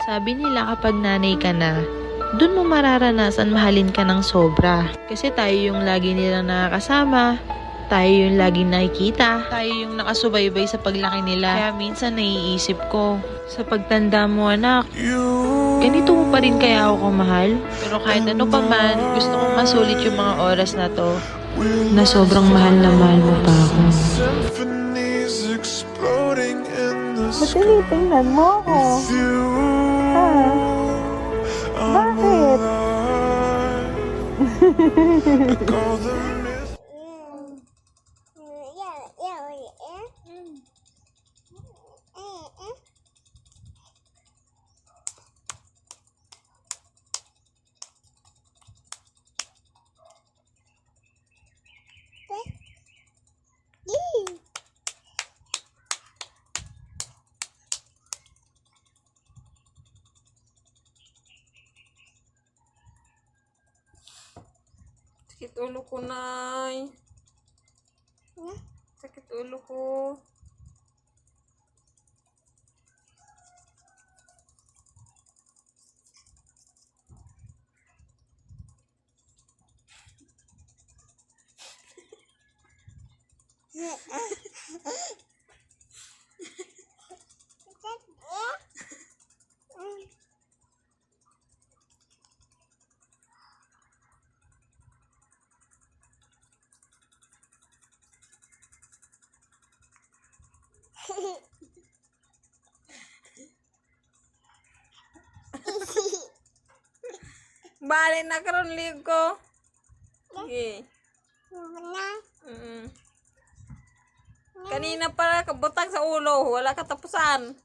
Sabi nila kapag nanay ka na, dun mo mararanasan mahalin ka ng sobra. Kasi tayo yung lagi nilang nakakasama, tayo yung laging nakikita, tayo yung nakasubaybay sa paglaki nila. Kaya minsan naiisip ko, sa pagtanda mo anak, ganito mo pa rin kaya ako kamahal? Pero kahit ano pa man, gusto kong masulit yung mga oras na to, na sobrang mahal na mahal mo pa ako. Ba't tinitingnan mo ako? Bakit? Sakit ulo ko, Nay. Sakit ulo ko. Balik na karon liig ko. Sige. Kanina pala kabutang sa ulo. Wala katapusan.